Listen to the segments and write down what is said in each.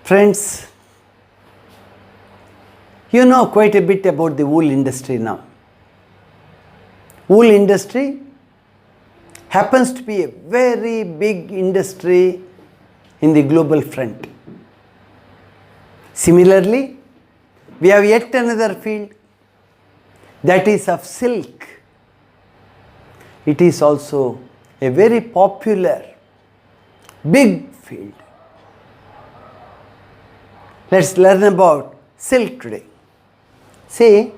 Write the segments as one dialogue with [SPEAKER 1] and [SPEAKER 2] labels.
[SPEAKER 1] Friends, you know quite a bit about the wool industry now. Wool industry happens to be a very big industry in the global front. Similarly, we have yet another field, that is of silk. It is also a very popular, big field. Let's learn about silk today. See,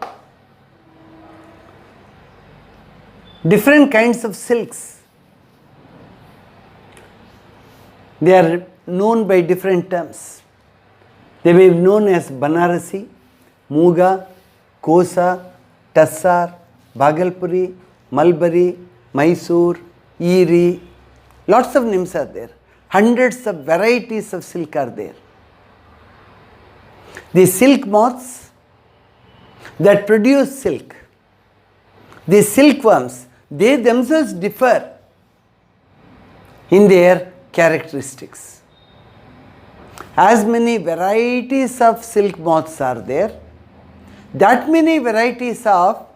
[SPEAKER 1] different kinds of silks. They are known by different terms. They may be known as Banarasi, Muga, Kosa, Tassar, Bhagalpuri, Mulberry, Mysore, Erie. Lots of names are there. Hundreds of varieties of silk are there. The silk moths that produce silk, the silkworms, they themselves differ in their characteristics. As many varieties of silk moths are there, that many varieties of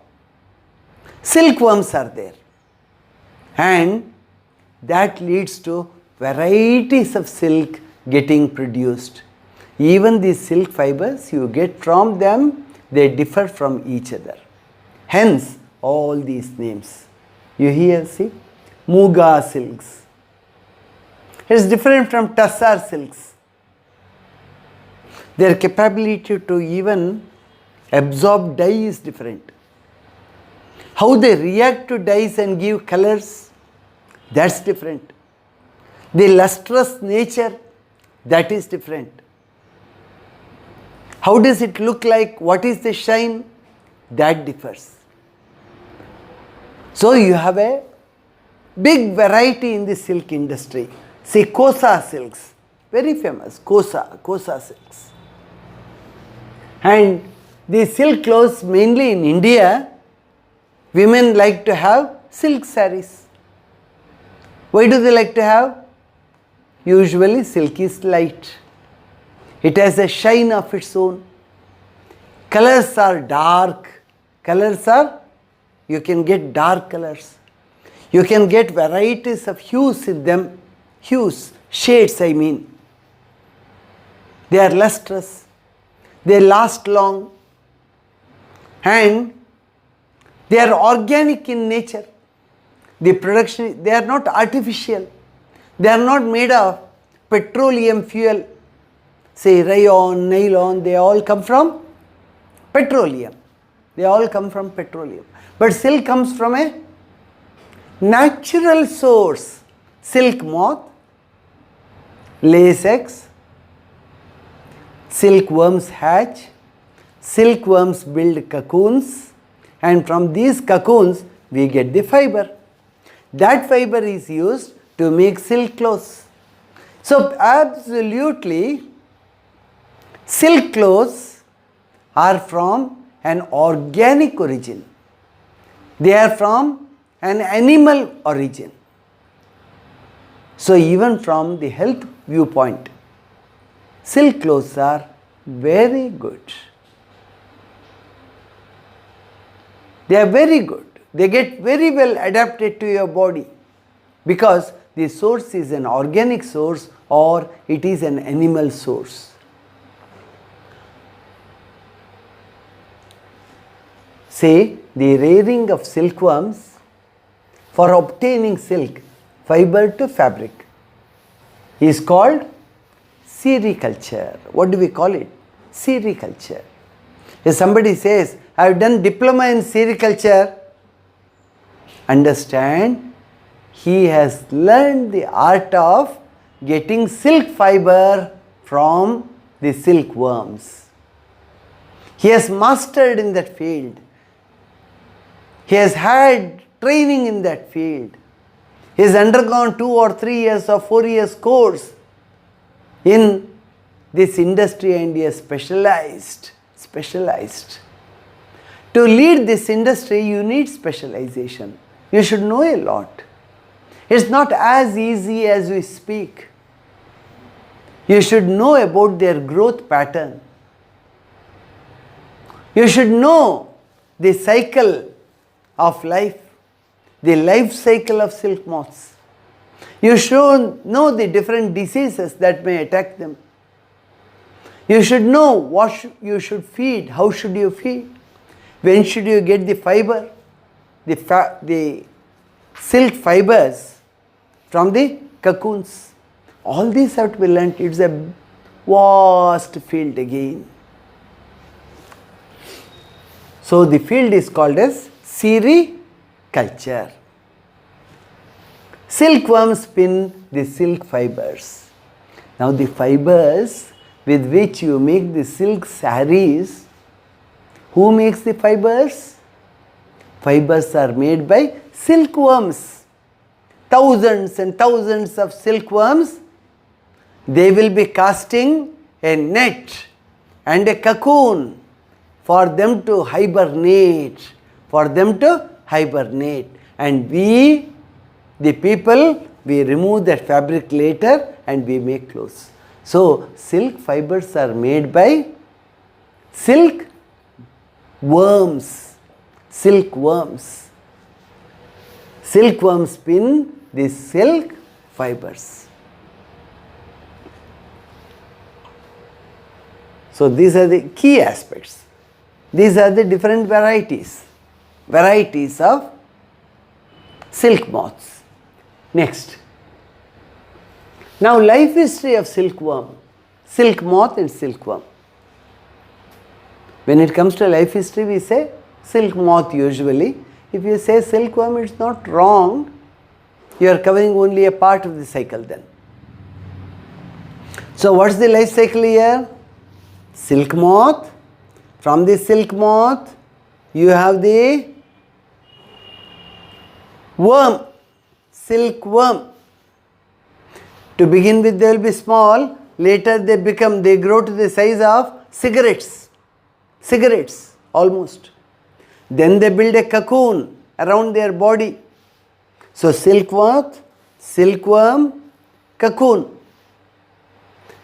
[SPEAKER 1] silkworms are there, and that leads to varieties of silk getting produced. Even these silk fibers you get from them, they differ from each other. Hence all these names. You hear, see, Muga silks. It is different from Tassar silks. Their capability to even absorb dye is different. How they react to dyes and give colors, that's different. The lustrous nature, that is different. How does it look like? What is the shine? That differs. So you have a big variety in the silk industry. Say Kosa silks, very famous, Kosa silks. And the silk clothes, mainly in India, women like to have silk saris. Why do they like to have? Usually silk is light. It has a shine of its own. Colors are dark. You can get dark colors. You can get varieties of hues in them. Hues, shades I mean. They are lustrous. They last long. And they are organic in nature. The production, they are not artificial. They are not made of petroleum fuel. Say rayon, nylon, they all come from petroleum. They all come from petroleum. But silk comes from a natural source. Silk moth lays eggs, silkworms hatch, silkworms build cocoons, and from these cocoons we get the fiber. That fiber is used to make silk clothes. So absolutely, silk clothes are from an organic origin. They are from an animal origin. So even from the health viewpoint, silk clothes are very good. They are very good. They get very well adapted to your body because the source is an organic source or it is an animal source. Say the rearing of silkworms for obtaining silk fiber to fabric is called sericulture. What do we call it? Sericulture. If somebody says, I have done diploma in sericulture, understand he has learned the art of getting silk fiber from the silkworms. He has mastered in that field. He has had training in that field. He has undergone 2 or 3 years or 4 years course in this industry and he is specialized. To lead this industry, you need specialization. You should know a lot. It's not as easy as we speak. You should know about their growth pattern. You should know the cycle of life, the life cycle of silk moths. You should know the different diseases that may attack them. You should know what you should feed, how should you feed, when should you get the fiber, the silk fibers from the cocoons. All these have to be learnt. It's a vast field again. So the field is called as sericulture. Silkworms spin the silk fibers. Now the fibers with which you make the silk sarees, who makes the fibers? Fibers are made by silkworms. Thousands and thousands of silkworms, they will be casting a net and a cocoon for them to hibernate, and we, the people, we remove that fabric later and we make clothes. So silk fibers are made by silk worms, silkworms. Silkworms spin the silk fibers. So these are the key aspects. These are the different varieties of silk moths. Next. Now life history of silkworm, silk moth and silkworm. When it comes to life history, we say silk moth usually. If you say silkworm, it's not wrong. You are covering only a part of the cycle then. So what's the life cycle here? Silk moth. From the silk moth, you have the worm, silkworm. To begin with, they will be small. Later they grow to the size of cigarettes almost. Then they build a cocoon around their body. So silk moth, silkworm, cocoon.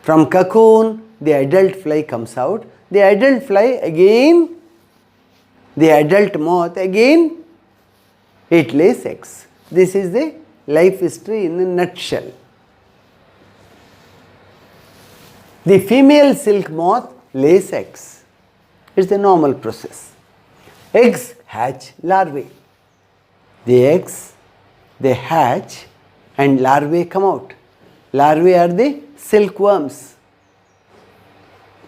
[SPEAKER 1] From cocoon, the adult fly comes out. The adult fly again, the adult moth again, it lays eggs. This is the life history in a nutshell. The female silk moth lays eggs. It's the normal process. Eggs hatch larvae. The eggs, they hatch and larvae come out. Larvae are the silkworms.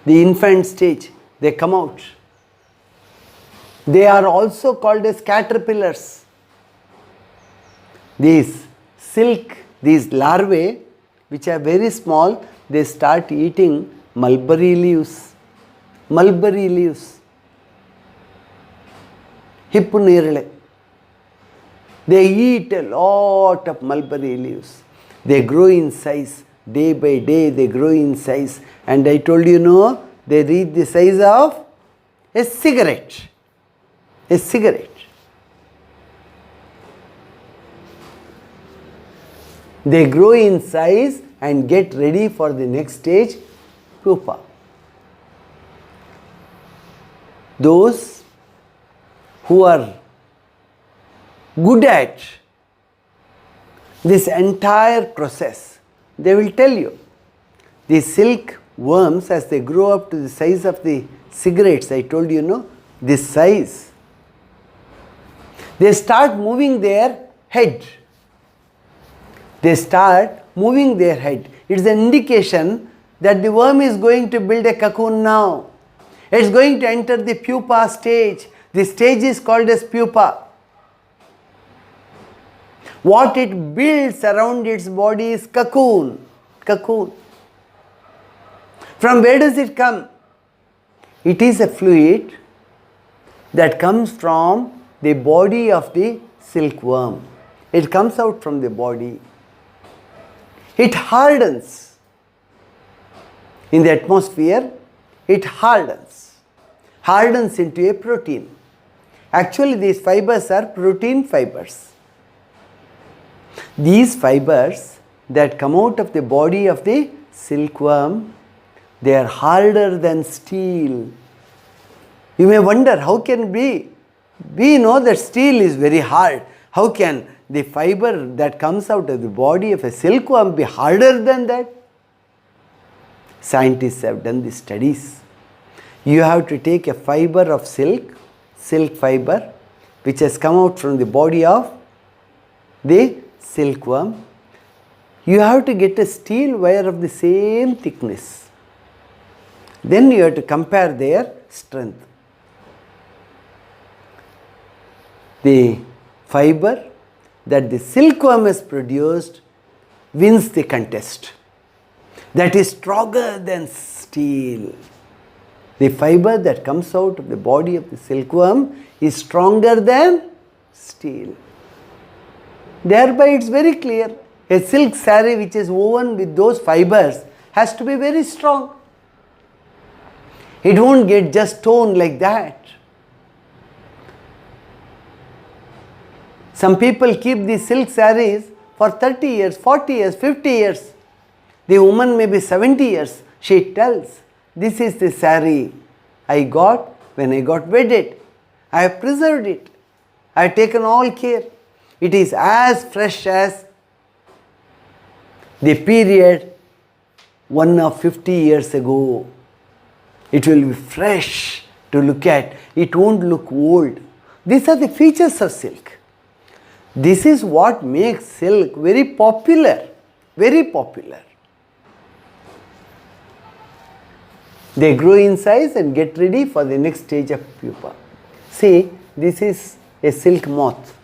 [SPEAKER 1] The infant stage, they come out. They are also called as caterpillars. These larvae, which are very small, they start eating mulberry leaves. Hippunirale. They eat a lot of mulberry leaves. They grow in size. Day by day they grow in size. And I told you, no, they reach the size of a cigarette. They grow in size and get ready for the next stage, pupa. Those who are good at this entire process, they will tell you. The silk worms, as they grow up to the size of the cigarettes, I told you, no, this size, they start moving their head. It's an indication that the worm is going to build a cocoon now. It's going to enter the pupa stage. The stage is called as pupa. What it builds around its body is cocoon. From where does it come? It is a fluid that comes from the body of the silkworm. It comes out from the body. It hardens. In the atmosphere, it hardens into a protein. Actually, these fibers are protein fibers. These fibers that come out of the body of the silkworm, they are harder than steel. You may wonder, how can be? We know that steel is very hard. How can the fiber that comes out of the body of a silkworm be harder than that? Scientists have done the studies. You have to take a fiber of silk fiber, which has come out from the body of the silkworm. You have to get a steel wire of the same thickness. Then you have to compare their strength. The fiber that the silkworm has produced wins the contest. That is stronger than steel. The fiber that comes out of the body of the silkworm is stronger than steel. Thereby it's very clear. A silk saree which is woven with those fibers has to be very strong. It won't get just torn like that. Some people keep these silk sarees for 30 years, 40 years, 50 years. The woman may be 70 years. She tells, this is the saree I got when I got wedded. I have preserved it. I have taken all care. It is as fresh as the period 1 or 50 years ago. It will be fresh to look at. It won't look old. These are the features of silk. This is what makes silk very popular. Very popular. They grow in size and get ready for the next stage of pupa. See, this is a silk moth.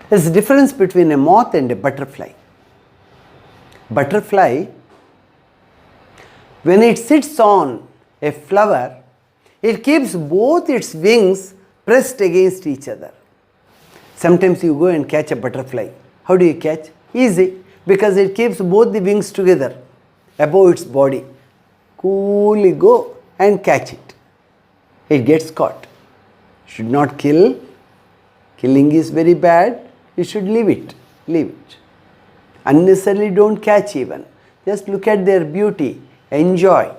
[SPEAKER 1] There is a difference between a moth and a butterfly. Butterfly, when it sits on a flower, it keeps both its wings pressed against each other. Sometimes you go and catch a butterfly. How do you catch? Easy, because it keeps both the wings together above its body. Coolly go and catch it. It gets caught. Should not kill. Killing is very bad. You should leave it. Leave it. Unnecessarily don't catch even. Just look at their beauty. Enjoy.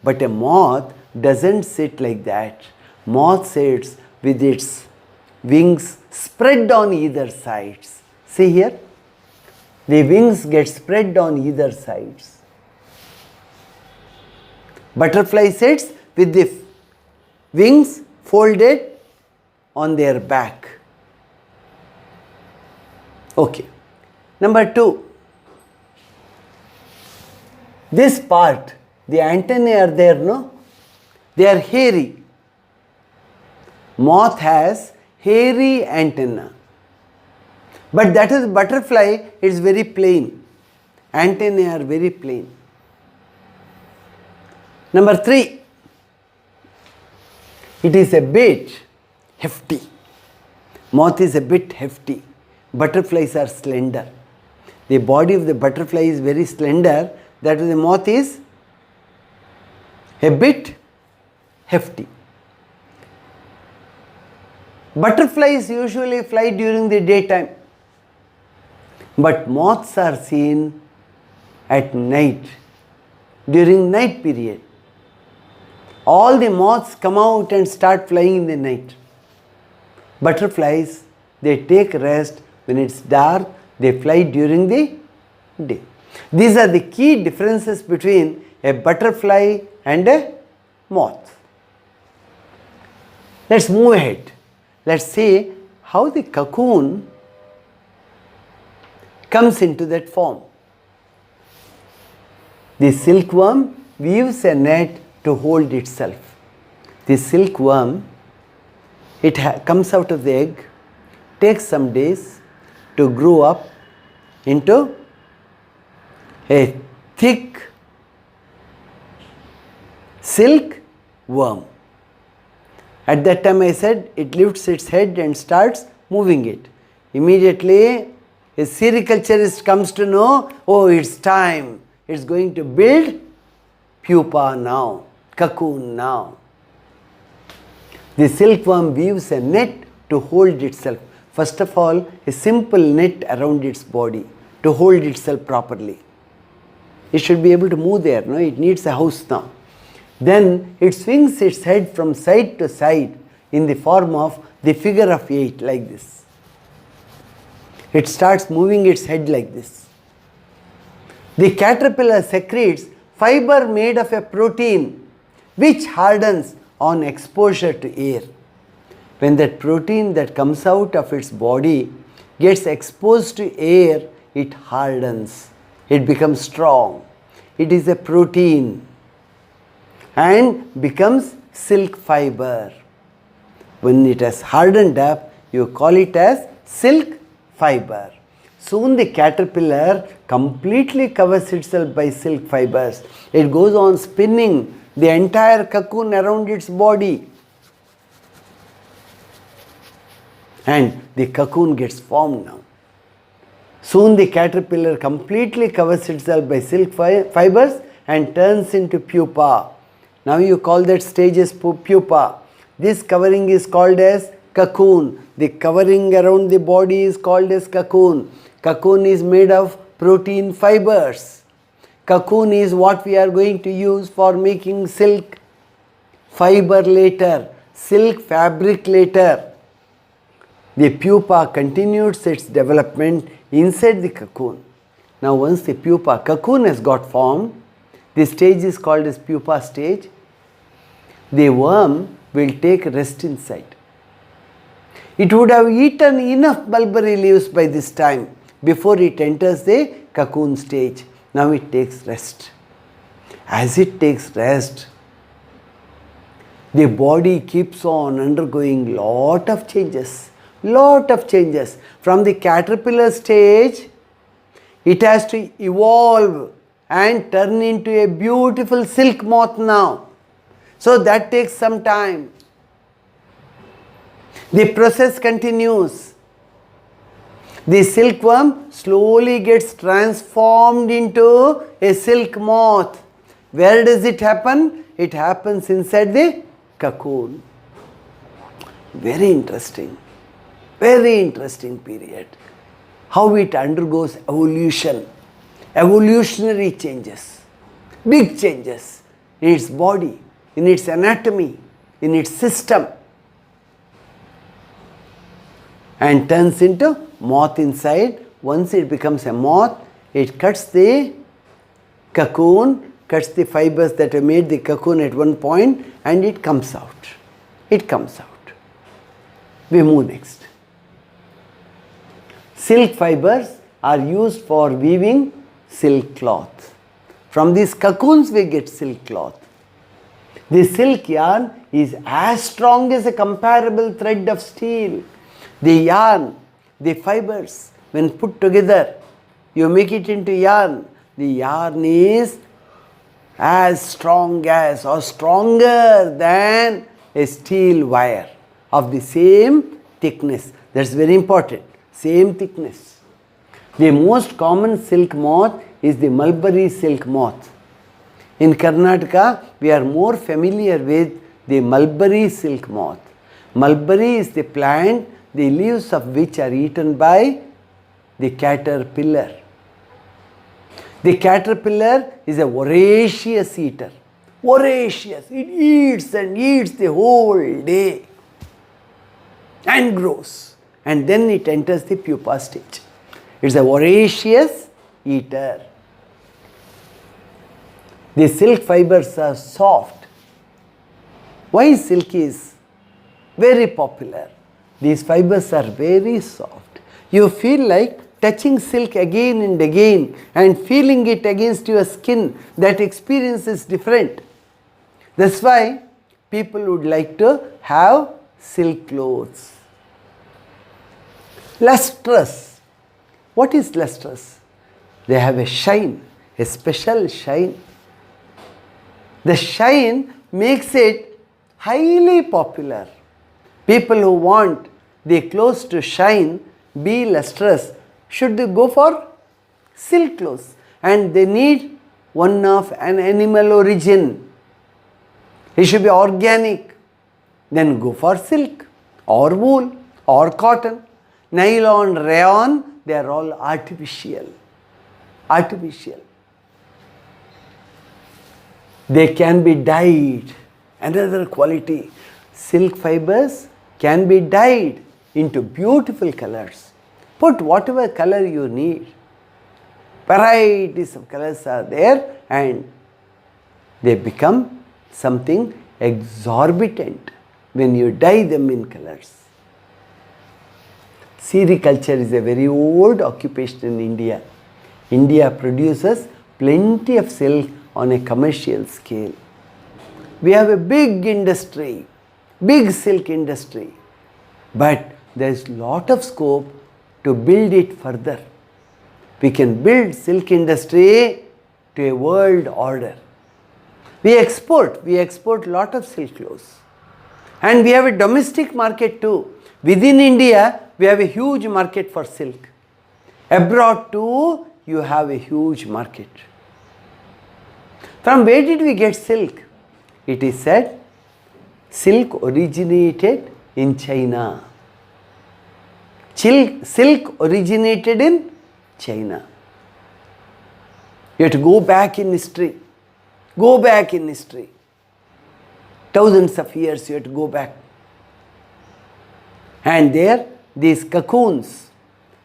[SPEAKER 1] But a moth doesn't sit like that. Moth sits with its wings spread on either sides. See here? The wings get spread on either sides. Butterfly sits with the wings folded on their back. Okay. Number 2. This part, the antennae are there, no? They are hairy. Moth has hairy antenna. But that is butterfly, it is very plain. Antennae are very plain. Number 3. It is a bit hefty. Moth is a bit hefty. Butterflies are slender. The body of the butterfly is very slender. That is, the moth is a bit hefty. Butterflies usually fly during the daytime, but moths are seen at night, during night period. All the moths come out and start flying in the night. Butterflies, they take rest when it's dark, they fly during the day. These are the key differences between a butterfly and a moth. Let's move ahead. Let's see how the cocoon comes into that form. The silkworm weaves a net to hold itself. The silkworm, it comes out of the egg, takes some days to grow up into a thick silk worm. At that time I said it lifts its head and starts moving it. Immediately a sericulturist comes to know, oh, it's time. It's going to build pupa now, cocoon now. The silkworm weaves a net to hold itself. First of all, a simple net around its body to hold itself properly. It should be able to move there. No? It needs a house now. Then it swings its head from side to side in the form of the figure of 8 like this. It starts moving its head like this. The caterpillar secretes fiber made of a protein which hardens on exposure to air. When that protein that comes out of its body gets exposed to air, it hardens. It becomes strong. It is a protein and becomes silk fiber. When it has hardened up, you call it as silk fiber. Soon the caterpillar completely covers itself by silk fibers. It goes on spinning the entire cocoon around its body. And the cocoon gets formed now. Soon the caterpillar completely covers itself by silk fibers and turns into pupa. Now you call that stage as pupa. This covering is called as cocoon. The covering around the body is called as cocoon. Cocoon is made of protein fibers. Cocoon is what we are going to use for making silk fiber later, silk fabric later. The pupa continues its development inside the cocoon. Now once the cocoon has got formed, the stage is called as pupa stage. The worm will take rest inside. It would have eaten enough mulberry leaves by this time before it enters the cocoon stage. Now it takes rest. As it takes rest, the body keeps on undergoing lot of changes. From the caterpillar stage, it has to evolve and turn into a beautiful silk moth now. So that takes some time. The process continues. The silkworm slowly gets transformed into a silk moth. Where does it happen? It happens inside the cocoon. Very interesting period. How it undergoes evolution, evolutionary changes, big changes in its body, in its anatomy, in its system, and turns into moth inside. Once it becomes a moth, it cuts the cocoon, cuts the fibers that have made the cocoon at one point, and it comes out. We move next. Silk fibers are used for weaving silk cloth. From these cocoons we get silk cloth. The silk yarn is as strong as a comparable thread of steel. The yarn, the fibers, when put together, you make it into yarn. The yarn is as strong as or stronger than a steel wire of the same thickness. That's very important. Same thickness. The most common silk moth is the mulberry silk moth. In Karnataka, we are more familiar with the mulberry silk moth. Mulberry is the plant, the leaves of which are eaten by the caterpillar. The caterpillar is a voracious eater. Voracious. It eats and eats the whole day and grows. And then it enters the pupa stage. It's a voracious eater. The silk fibers are soft. Why silk is very popular? These fibers are very soft. You feel like touching silk again and again and feeling it against your skin. That experience is different. That's why people would like to have silk clothes. Lustrous. What is lustrous? They have a shine, a special shine. The shine makes it highly popular. People who want their clothes to shine, be lustrous, should go for silk clothes. And they need one of an animal origin. It should be organic. Then go for silk or wool or cotton. Nylon, rayon, they are all artificial. They can be dyed. Another quality, silk fibers can be dyed into beautiful colors. Put whatever color you need. Varieties of colors are there and they become something exorbitant when you dye them in colors. Sericulture is a very old occupation in India. India produces plenty of silk on a commercial scale. We have a big industry, big silk industry, but there is lot of scope to build it further. We can build silk industry to a world order. We export lot of silk clothes. And we have a domestic market too. Within India, we have a huge market for silk. Abroad too, you have a huge market. From where did we get silk? It is said, silk originated in China. Silk originated in China. You have to go back in history. Go back in history. Thousands of years you have to go back. And there, these cocoons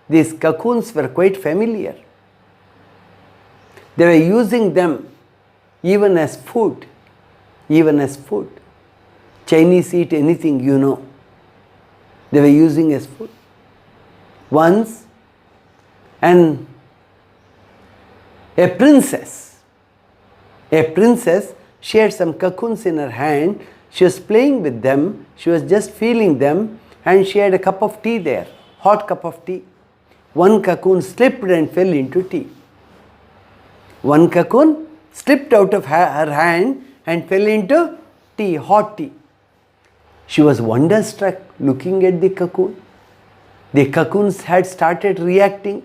[SPEAKER 1] were quite familiar. They were using them even as food. Chinese eat anything, you know. They were using as food. Once, and a princess, she had some cocoons in her hand. She was playing with them. She was just feeling them. And she had a cup of tea there, hot cup of tea. One cocoon slipped and fell into tea. One cocoon slipped out of her hand and fell into tea, hot tea. She was wonderstruck looking at the cocoon. The cocoons had started reacting.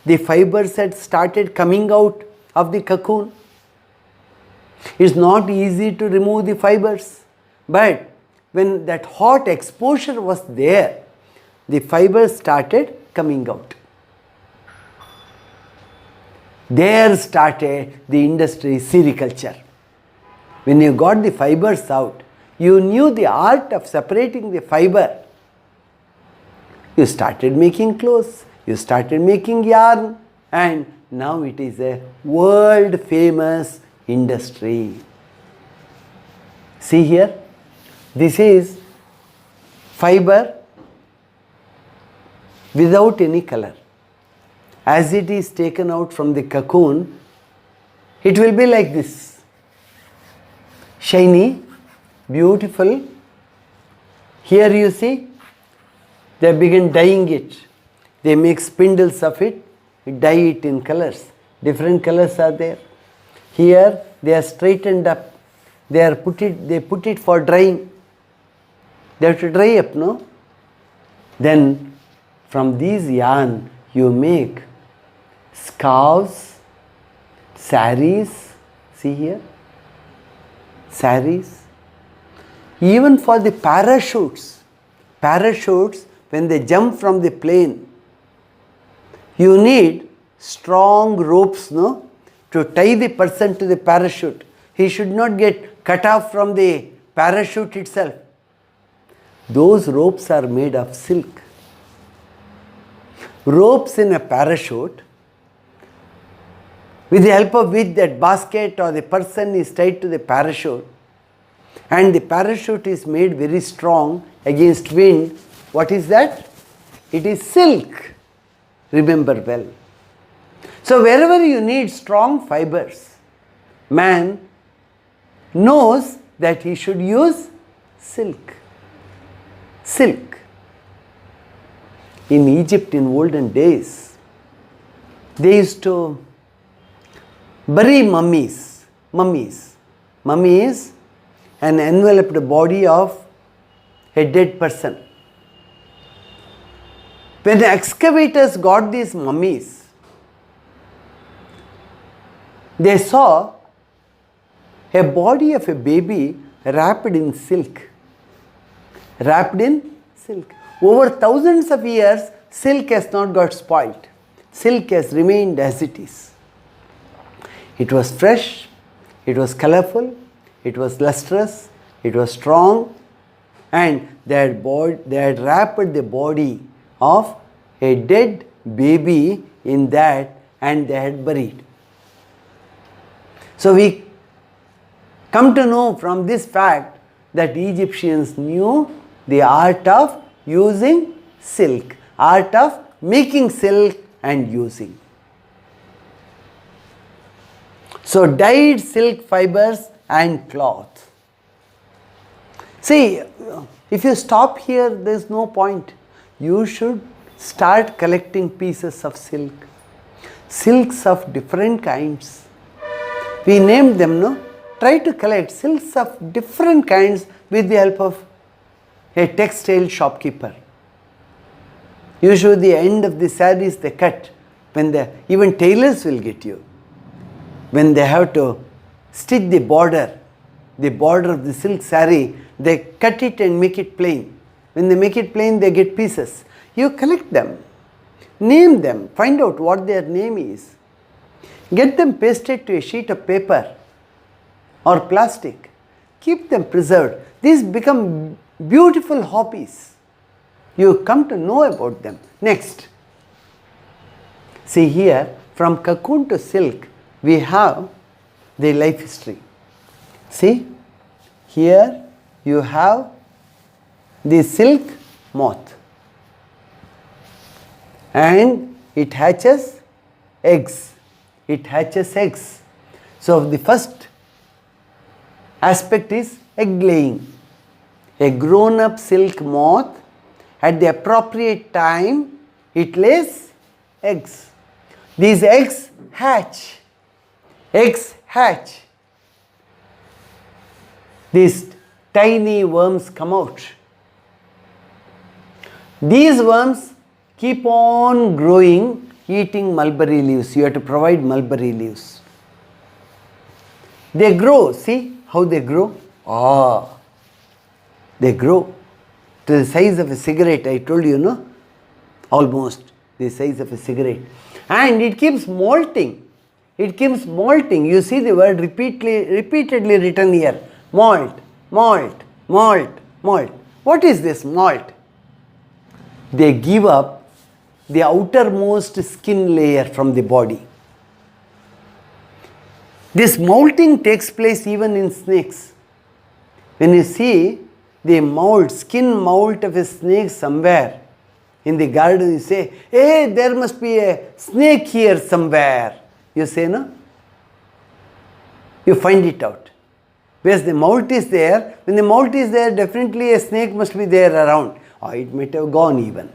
[SPEAKER 1] The fibers had started coming out of the cocoon. It's not easy to remove the fibers, but when that hot exposure was there, the fibers started coming out. There started the industry sericulture. When you got the fibers out, you knew the art of separating the fiber. You started making clothes, you started making yarn, and now it is a world famous industry. See here, this is fiber without any color. As it is taken out from the cocoon, it will be like this. Shiny, beautiful. Here you see, they begin dyeing it. They make spindles of it, dye it in colors. Different colors are there. Here they are straightened up. They put it for drying. They have to dry up, no? Then from these yarn you make scarves, saris. See here, saris. Even for the parachutes, when they jump from the plane, you need strong ropes, no, to tie the person to the parachute. He should not get cut off from the parachute itself. Those ropes are made of silk. Ropes in a parachute, with the help of which that basket or the person is tied to the parachute, and the parachute is made very strong against wind. What is that? It is silk. Remember well. So wherever you need strong fibers, man knows that he should use silk. Silk. In Egypt in olden days, they used to bury mummies. Mummy is an enveloped body of a dead person. When the excavators got these mummies, they saw a body of a baby wrapped in silk. Wrapped in silk. Over thousands of years, silk has not got spoiled. Silk has remained as it is. It was fresh, It was colorful, it was lustrous, it was strong, and they had wrapped the body of a dead baby in that and they had buried. So we come to know from this fact that Egyptians knew the art of using silk, art of making silk and using. So dyed silk fibers and cloth. See, if you stop here, there is no point. You should start collecting pieces of silk. Silks of different kinds. We named them, no? Try to collect silks of different kinds with the help of a textile shopkeeper. Usually the end of the sarees they cut. Even tailors will get you. When they have to stitch the border of the silk saree, they cut it and make it plain. When they make it plain, they get pieces. You collect them, name them, find out what their name is. Get them pasted to a sheet of paper or plastic. Keep them preserved. These become beautiful hobbies. You come to know about them. Next. See here, from cocoon to silk, we have the life history. See, here you have the silk moth and it hatches eggs. It hatches eggs. So the first aspect is egg laying. A grown up silk moth, at the appropriate time, it lays eggs. These eggs hatch. Eggs hatch. These tiny worms come out. These worms keep on growing, eating mulberry leaves. You have to provide mulberry leaves. They grow. See how they grow? They grow to the size of a cigarette. I told you, no? Almost the size of a cigarette. And it keeps molting. It keeps molting. You see the word repeatedly written here. Molt, molt, molt, molt. What is this malt? They give up the outermost skin layer from the body. This molting takes place even in snakes. When you see the mold, skin mold of a snake somewhere in the garden, you say, hey, there must be a snake here somewhere. You say, no? You find it out. Whereas the molt is there, when the molt is there, definitely a snake must be there around. Or it might have gone even.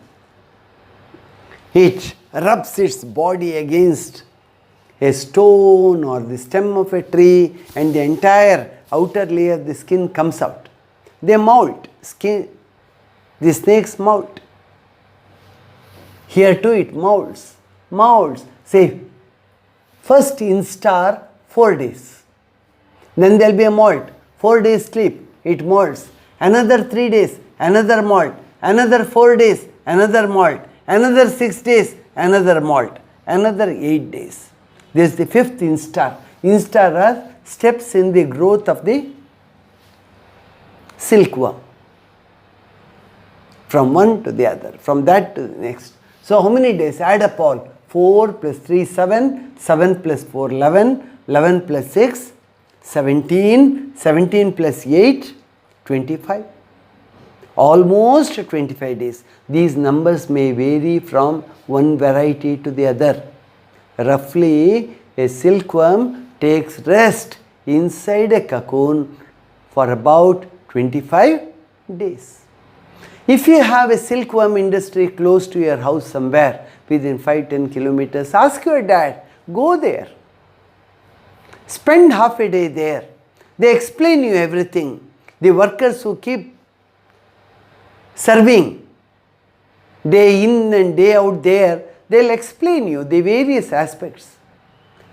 [SPEAKER 1] It rubs its body against a stone or the stem of a tree and the entire outer layer of the skin comes out. They molt. The snakes molt. Here too it molts. Molts. Say, first instar 4 days. Then there will be a molt. 4 days sleep. It molts. Another 3 days. Another molt. Another 4 days. Another molt. Another 6 days. Another molt. Another 8 days. This is the 5th instar. Instar are steps in the growth of the silkworm. From one to the other. From that to the next. So how many days? Add up all. 4 plus 3, 7. 7 plus 4, 11. 11 plus 6, 17. 17 plus 8, 25. Almost 25 days. These numbers may vary from one variety to the other. Roughly, a silkworm takes rest inside a cocoon for about 25 days. If you have a silkworm industry close to your house somewhere within 5-10 kilometers, ask your dad, go there. Spend half a day there. They explain you everything. The workers who keep serving day in and day out there, they'll explain you the various aspects.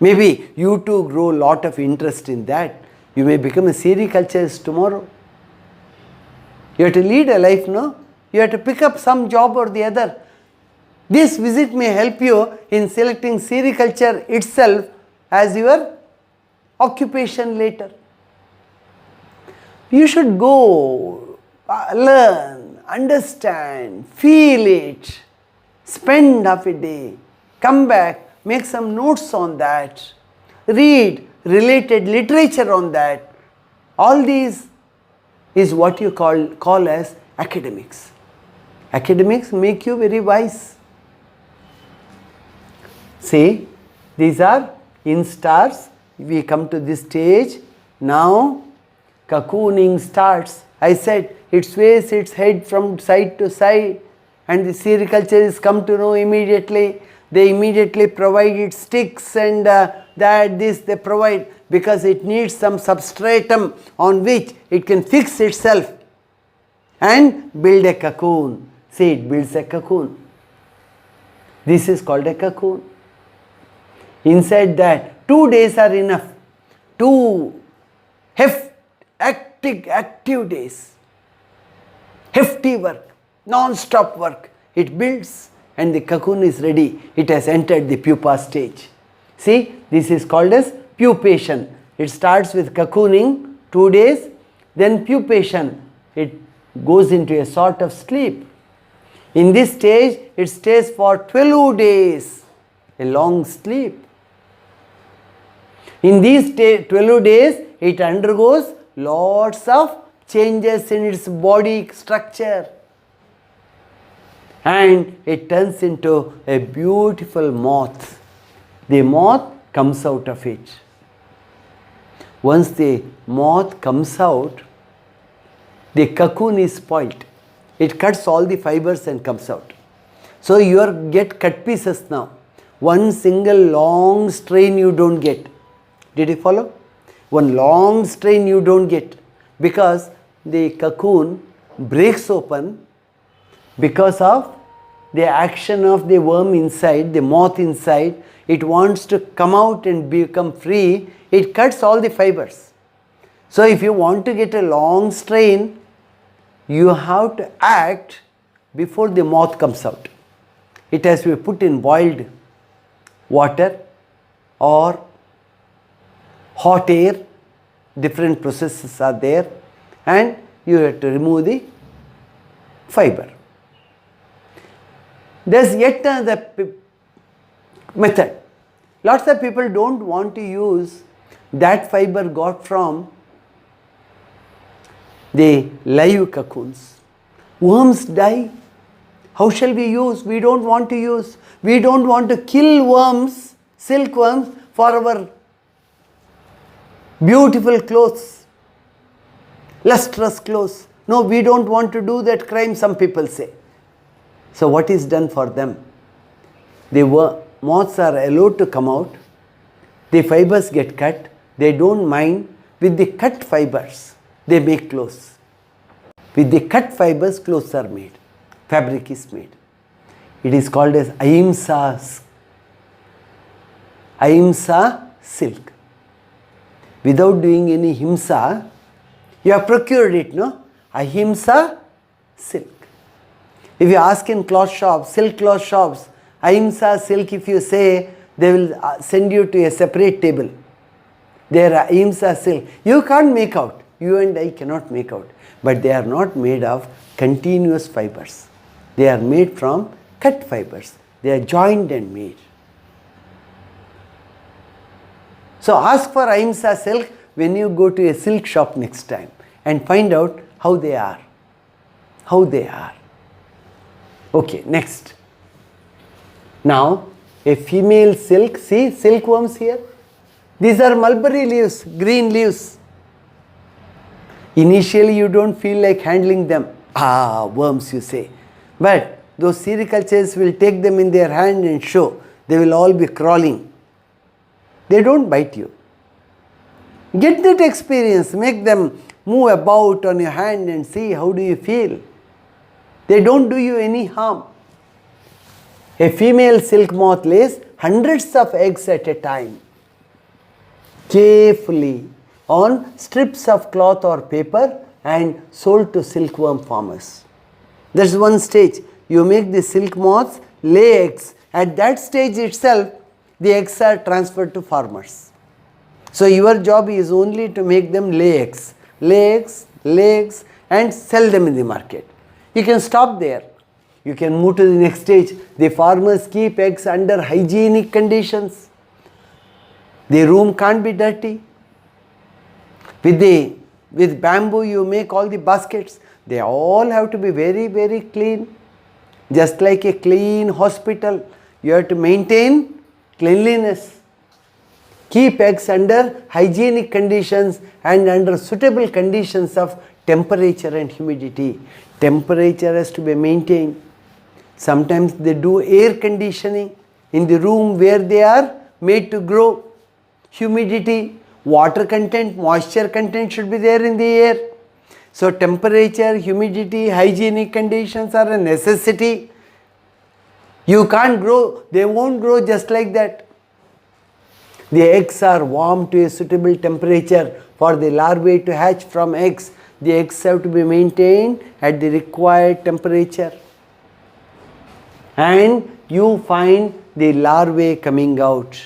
[SPEAKER 1] Maybe you too grow a lot of interest in that. You may become a sericulturist tomorrow. You have to lead a life, no? You have to pick up some job or the other. This visit may help you in selecting sericulture itself as your occupation later. You should go, learn, understand, feel it, spend half a day, come back, make some notes on that, read related literature on that. All these is what you call as academics. Academics make you very wise. See, these are instars. We come to this stage. Now cocooning starts. I said it sways its head from side to side, and the sericulturists come to know immediately. They immediately provide its sticks and this they provide, because it needs some substratum on which it can fix itself and build a cocoon. See, it builds a cocoon. This is called a cocoon. Inside that, 2 days are enough. 2 active days. Hefty work, non-stop work. It builds and the cocoon is ready. It has entered the pupa stage. See, this is called as pupation. It starts with cocooning, 2 days, then pupation. It goes into a sort of sleep. In this stage, it stays for 12 days, a long sleep. In these 12 days, it undergoes lots of changes in its body structure, and it turns into a beautiful moth. The moth comes out of it. Once the moth comes out, the cocoon is spoilt. It cuts all the fibers and comes out. So you get cut pieces now. One single long strain you don't get. Did you follow? One long strain you don't get, because the cocoon breaks open because of the action of the worm inside, the moth inside. It wants to come out and become free. It cuts all the fibers. So if you want to get a long strain, you have to act before the moth comes out. It has to be put in boiled water or hot air. Different processes are there, and you have to remove the fiber. There's yet another method. Lots of people don't want to use that fiber got from the live cocoons. Worms die. How shall we use? We don't want to use. We don't want to kill worms, silkworms, for our beautiful clothes, lustrous clothes. No, we don't want to do that crime, some people say. So what is done for them? The moths are allowed to come out. The fibers get cut. They don't mind. With the cut fibers, they make clothes. With the cut fibers, clothes are made. Fabric is made. It is called as ahimsa silk. Without doing any himsa, you have procured it, no? Ahimsa silk. If you ask in cloth shops, silk cloth shops, ahimsa silk, if you say, they will send you to a separate table. They are ahimsa silk. You can't make out. You and I cannot make out. But they are not made of continuous fibers. They are made from cut fibers. They are joined and made. So ask for ahimsa silk when you go to a silk shop next time and find out how they are. How they are. Okay, next. Now, a female silk, see silkworms here? These are mulberry leaves, green leaves. Initially you don't feel like handling them. Ah, worms you say. But those sericulturists will take them in their hand and show. They will all be crawling. They don't bite you. Get that experience. Make them move about on your hand and see how do you feel. They don't do you any harm. A female silk moth lays hundreds of eggs at a time, carefully, on strips of cloth or paper and sold to silkworm farmers. That's one stage. You make the silk moths lay eggs. At that stage itself, the eggs are transferred to farmers. So your job is only to make them lay eggs and sell them in the market. You can stop there. You can move to the next stage. The farmers keep eggs under hygienic conditions. The room can't be dirty. With bamboo you make all the baskets. They all have to be very, very clean. Just like a clean hospital, you have to maintain cleanliness. Keep eggs under hygienic conditions and under suitable conditions of temperature and humidity. Temperature has to be maintained. Sometimes they do air conditioning in the room where they are made to grow. Humidity, water content, moisture content should be there in the air. So temperature, humidity, hygienic conditions are a necessity. You can't grow, they won't grow just like that. The eggs are warm to a suitable temperature for the larvae to hatch from eggs. The eggs have to be maintained at the required temperature. And you find the larvae coming out.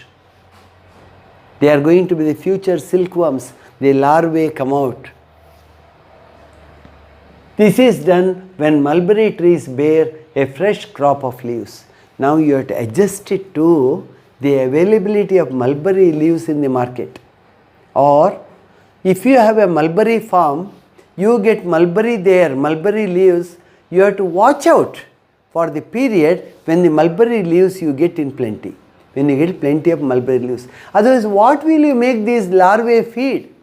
[SPEAKER 1] They are going to be the future silkworms. The larvae come out. This is done when mulberry trees bear a fresh crop of leaves. Now you have to adjust it to the availability of mulberry leaves in the market. Or if you have a mulberry farm, you get mulberry there, mulberry leaves, you have to watch out for the period when the mulberry leaves you get in plenty. When you get plenty of mulberry leaves. Otherwise, what will you make these larvae feed?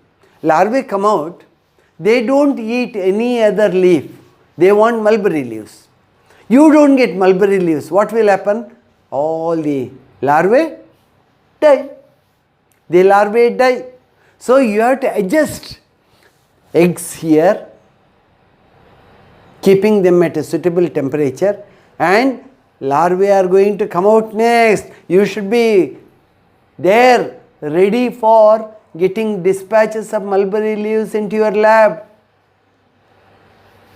[SPEAKER 1] Larvae come out, they don't eat any other leaf. They want mulberry leaves. You don't get mulberry leaves. What will happen? All the larvae die. The larvae die. So you have to adjust eggs here, keeping them at a suitable temperature, and larvae are going to come out next. You should be there ready for getting dispatches of mulberry leaves into your lab,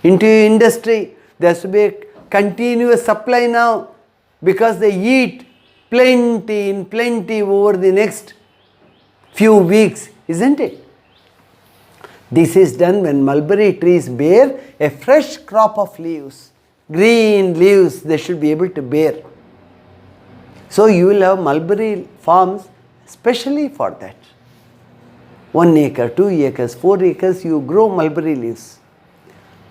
[SPEAKER 1] into your industry. There should be a continuous supply now because they eat plenty in plenty over the next few weeks, isn't it? This is done when mulberry trees bear a fresh crop of leaves. Green leaves they should be able to bear. So you will have mulberry farms specially for that. 1 acre, 2 acres, 4 acres you grow mulberry leaves.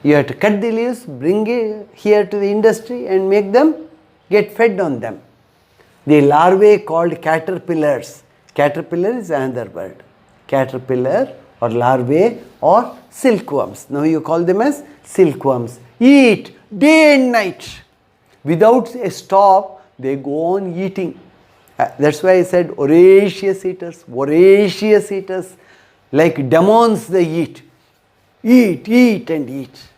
[SPEAKER 1] You have to cut the leaves, bring it here to the industry and make them get fed on them. The larvae called caterpillars. Caterpillar is another word. Caterpillar or larvae or silkworms. Now you call them as silkworms. Eat day and night. Without a stop, they go on eating. That's why I said voracious eaters. Voracious eaters. Like demons they eat. Eat and eat.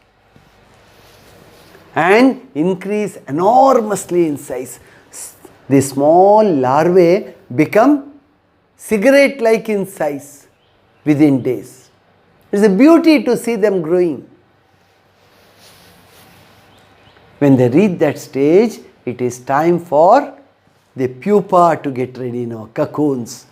[SPEAKER 1] And increase enormously in size. The small larvae become cigarette-like in size within days. It's a beauty to see them growing. When they reach that stage, it is time for the pupa to get ready now, cocoons.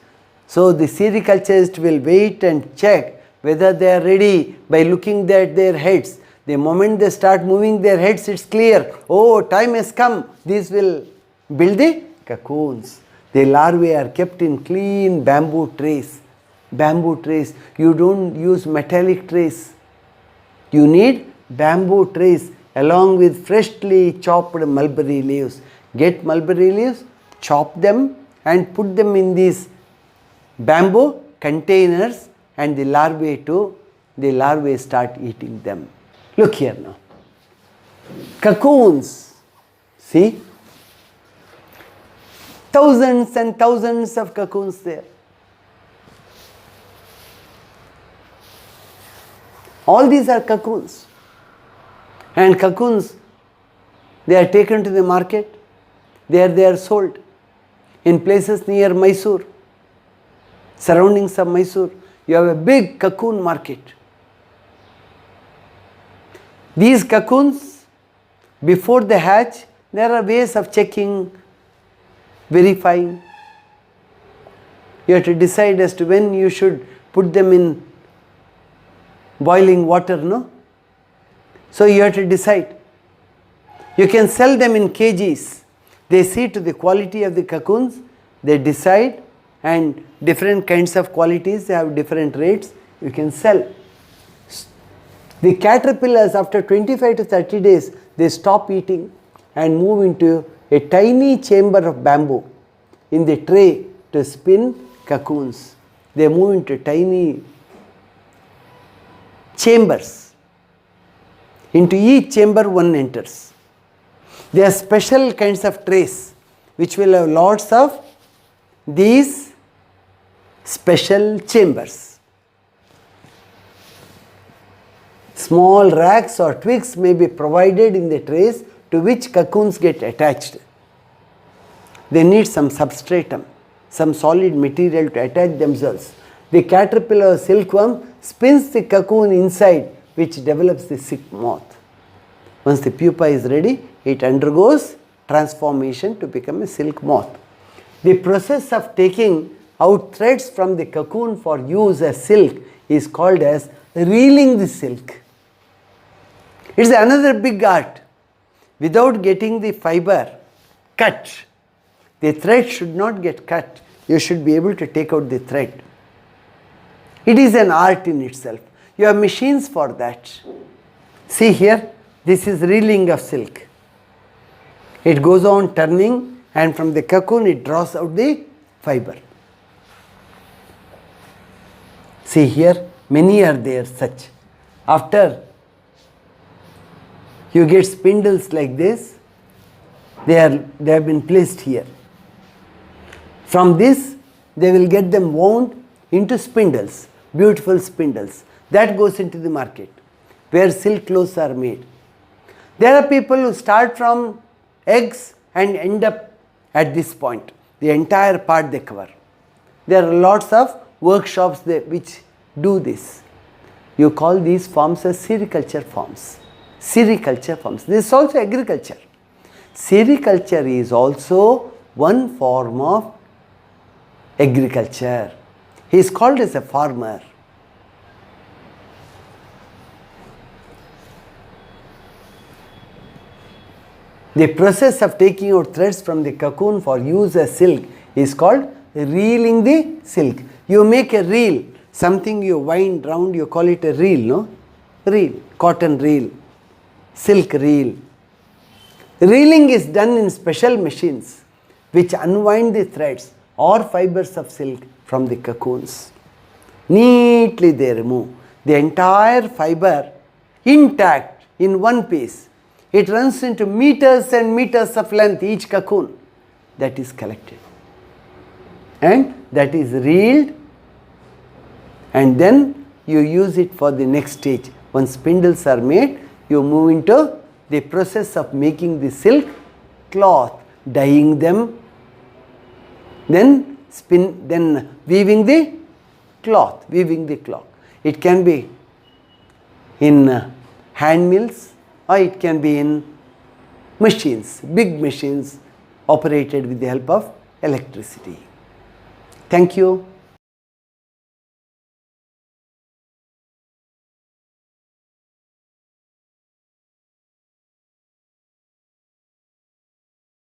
[SPEAKER 1] So the sericulturist will wait and check whether they are ready by looking at their heads. The moment they start moving their heads, it's clear. Oh, time has come. These will build the cocoons. The larvae are kept in clean bamboo trays. Bamboo trays. You don't use metallic trays. You need bamboo trays along with freshly chopped mulberry leaves. Get mulberry leaves, chop them and put them in these bamboo containers and the larvae start eating them. Look here now. Cocoons. See? Thousands and thousands of cocoons there. All these are cocoons. And cocoons, they are taken to the market. There they are sold in places near Mysore, surroundings of Mysore. You have a big cocoon market. These cocoons, before they hatch, there are ways of checking, verifying. You have to decide as to when you should put them in boiling water, no? So you have to decide. You can sell them in kgs. They see to the quality of the cocoons, they decide, and different kinds of qualities, they have different rates, you can sell. The caterpillars, after 25 to 30 days, they stop eating and move into a tiny chamber of bamboo in the tray to spin cocoons. They move into tiny chambers. Into each chamber one enters. There are special kinds of trays which will have lots of these special chambers. Small racks or twigs may be provided in the trays to which cocoons get attached. They need some substratum, some solid material to attach themselves. The caterpillar or silkworm spins the cocoon inside, which develops the silk moth. Once the pupa is ready, it undergoes transformation to become a silk moth. The process of taking out threads from the cocoon for use as silk is called as reeling the silk. It's another big art. Without getting the fiber cut, the thread should not get cut. You should be able to take out the thread. It is an art in itself. You have machines for that. See here, this is reeling of silk. It goes on turning, and from the cocoon it draws out the fiber. See here, many are there such. After you get spindles like this, they have been placed here. From this, they will get them wound into spindles, beautiful spindles. That goes into the market, where silk clothes are made. There are people who start from eggs and end up at this point. The entire part they cover. There are lots of workshops which do this. You call these forms as sericulture forms. Sericulture forms. This is also agriculture. Sericulture is also one form of agriculture. He is called as a farmer. The process of taking out threads from the cocoon for use as silk is called reeling the silk. You make a reel, something you wind round, you call it a reel, no? Reel, cotton reel, silk reel. Reeling is done in special machines which unwind the threads or fibers of silk from the cocoons. Neatly they remove the entire fiber intact in one piece. It runs into meters and meters of length, each cocoon that is collected. And that is reeled, and then you use it for the next stage. Once spindles are made, you move into the process of making the silk cloth, dyeing them, then weaving the cloth. It can be in hand mills, or it can be in machines, big machines operated with the help of electricity. Thank you.